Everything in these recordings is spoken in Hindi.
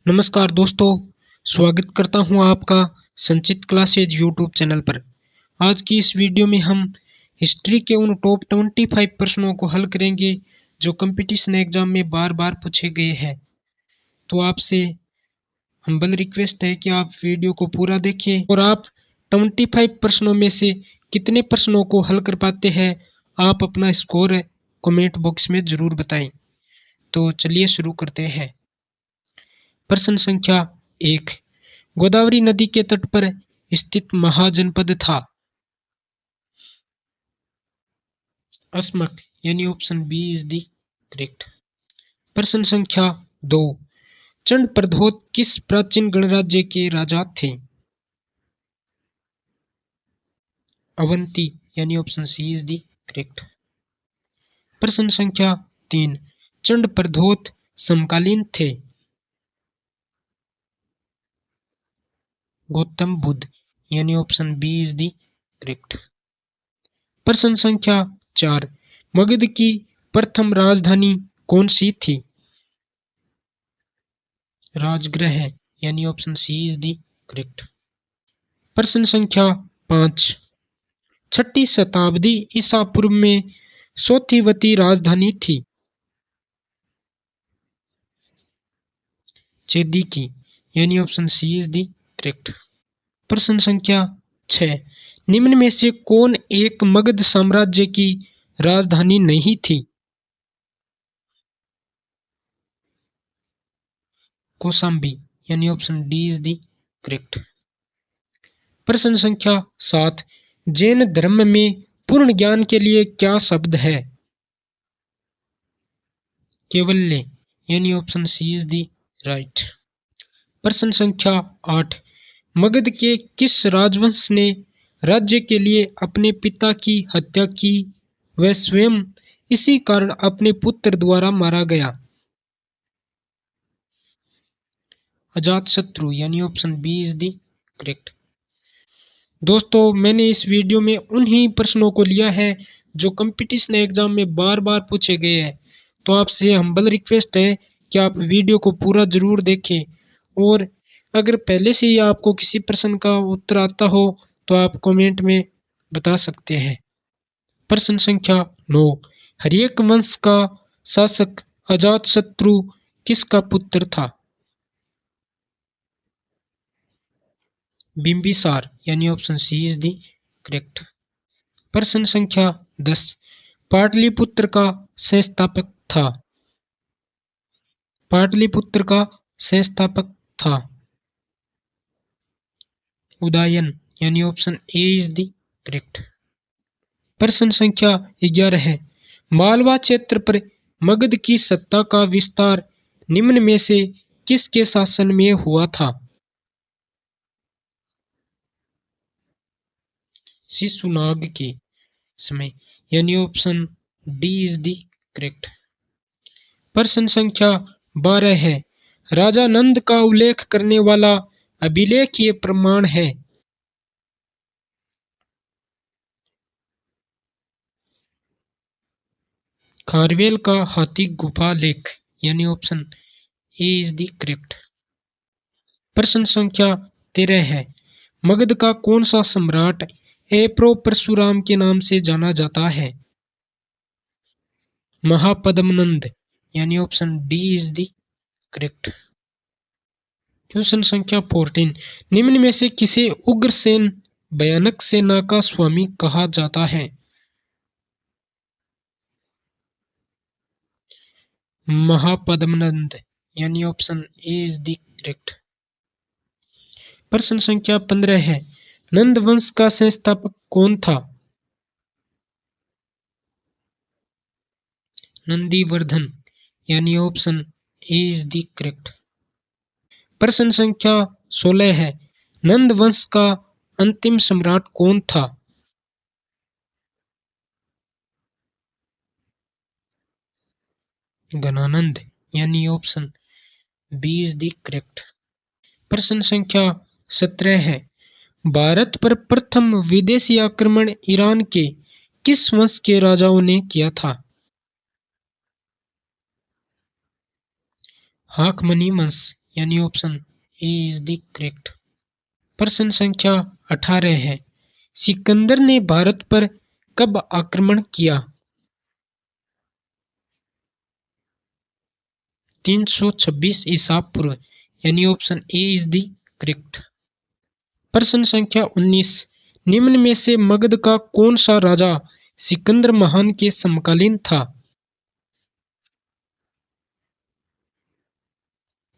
नमस्कार दोस्तों, स्वागत करता हूं आपका संचित क्लासेज यूट्यूब चैनल पर। आज की इस वीडियो में हम हिस्ट्री के उन टॉप 25 प्रश्नों को हल करेंगे जो कंपटीशन एग्जाम में बार बार पूछे गए हैं। तो आपसे हम्बल रिक्वेस्ट है कि आप वीडियो को पूरा देखें और आप 25 प्रश्नों में से कितने प्रश्नों को हल कर पाते हैं, आप अपना स्कोर कमेंट बॉक्स में ज़रूर बताएं। तो चलिए शुरू करते हैं। प्रश्न संख्या 1। गोदावरी नदी के तट पर स्थित महाजनपद था। अस्मक यानी option B is the correct. प्रश्न संख्या 2। चंड प्रद्योत किस प्राचीन गणराज्य के राजा थे? अवंती यानी option C is the correct. प्रश्न संख्या 3। चंड प्रद्योत समकालीन थे? गौतम बुद्ध यानी option B is the correct. प्रश्न संख्या 4। मगध की प्रथम राजधानी कौन सी थी? राजगृह यानी option C is the correct. प्रश्न संख्या 5। छठी शताब्दी ईसा पूर्व में सोथिवती राजधानी थी? चेदी की यानी option C is the correct. प्रश्न संख्या 6। निम्न में से कौन एक मगध साम्राज्य की राजधानी नहीं थी? कौशाम्बी यानी option D is the correct. प्रश्न संख्या 7। जैन धर्म में पूर्ण ज्ञान के लिए क्या शब्द है? केवल्य यानी option C is the right. प्रश्न संख्या 8। मगध के किस राजवंश ने राज्य के लिए अपने पिता की हत्या की? वह स्वयं इसी कारण अपने पुत्र द्वारा मारा गया। अजातशत्रु यानी option B is the correct. दोस्तों, मैंने इस वीडियो में उन्हीं प्रश्नों को लिया है जो कंपटीशन एग्जाम में बार बार पूछे गए हैं। तो आपसे हम्बल रिक्वेस्ट है कि आप वीडियो को पूरा जरूर देखें और अगर पहले से ही आपको किसी प्रश्न का उत्तर आता हो तो आप कमेंट में बता सकते हैं। प्रश्न संख्या 9। हर्यक वंश का शासक अजातशत्रु किसका पुत्र था? बिंबिसार यानी option C is the correct. प्रश्न संख्या 10। पाटलिपुत्र का संस्थापक था? पाटलिपुत्र का संस्थापक था उदयन यानी option A is the correct. प्रश्न संख्या 11 है। मालवा क्षेत्र पर मगध की सत्ता का विस्तार निम्न में से किसके शासन में हुआ था? शिशुनाग के समय यानी option D is the correct. प्रश्न संख्या 12 है। राजा नंद का उल्लेख करने वाला अभिलेखीय प्रमाण है? खारवेल का हाथी गुफा लेख यानी option A is the correct. प्रश्न संख्या 13 है। मगध का कौन सा सम्राट एप्रो परशुराम के नाम से जाना जाता है? महापद्मनंद यानी option D is the correct. Question संख्या 14। निम्न में से किसे उग्रसेन भयानक सेना का स्वामी कहा जाता है? महापद्मनंद यानी option A is the correct. प्रश्न संख्या 15 है। नंद वंश का संस्थापक कौन था? नंदीवर्धन यानी option A is the correct. प्रश्न संख्या 16 है। नंद वंश का अंतिम सम्राट कौन था? गणानंद यानी option B is the correct. प्रश्न संख्या 17 है। भारत पर प्रथम विदेशी आक्रमण ईरान के किस वंश के राजाओं ने किया था? हाकमनी वंश यानी option A is the correct. प्रश्न संख्या 18 है, सिकंदर ने भारत पर कब आक्रमण किया? 326 ईसा पूर्व, यानी option A is the correct. प्रश्न संख्या 19, निम्न में से मगध का कौन सा राजा सिकंदर महान के समकालीन था?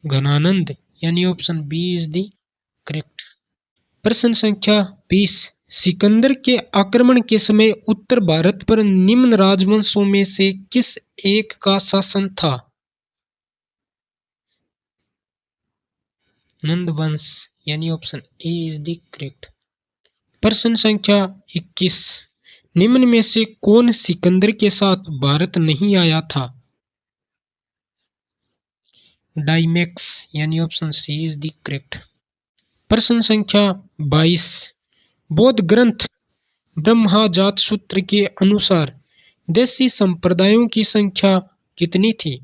घनानंद, यानी option B is the correct. प्रश्न संख्या 20, सिकंदर के आक्रमण के समय उत्तर भारत पर निम्न राजवंशों में से किस एक का शासन था? नंद वंश, यानी option A is the correct. प्रश्न संख्या 21, निम्न में से कौन सिकंदर के साथ भारत नहीं आया था? डाइमेक्स, यानी option C is the correct. प्रश्न संख्या 22, बौद्ध ग्रंथ ब्रह्मजात सूत्र के अनुसार देशी संप्रदायों की संख्या कितनी थी?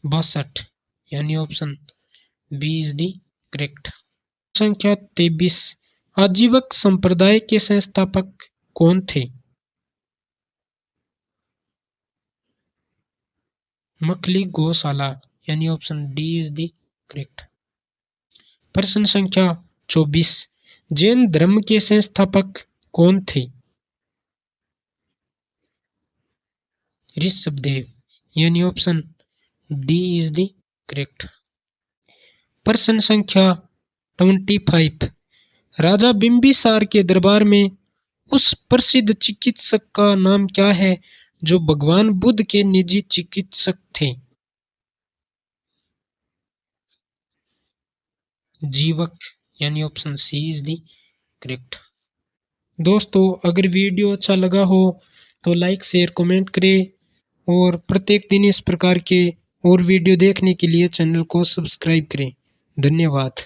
62, यानी option B is the correct. संख्या 23, आजीवक संप्रदाय के संस्थापक कौन थे? मखली गौशाला, यानी option D is the correct. प्रश्न संख्या 24, जैन धर्म के संस्थापक कौन थे? ऋषभदेव, यानी option D is the correct. प्रश्न संख्या 25, राजा बिंबिसार के दरबार में उस प्रसिद्ध चिकित्सक का नाम क्या है जो भगवान बुद्ध के निजी चिकित्सक थे? जीवक, यानी option C is the correct. दोस्तों, अगर वीडियो अच्छा लगा हो तो लाइक शेयर कमेंट करें और प्रत्येक दिन इस प्रकार के और वीडियो देखने के लिए चैनल को सब्सक्राइब करें। धन्यवाद।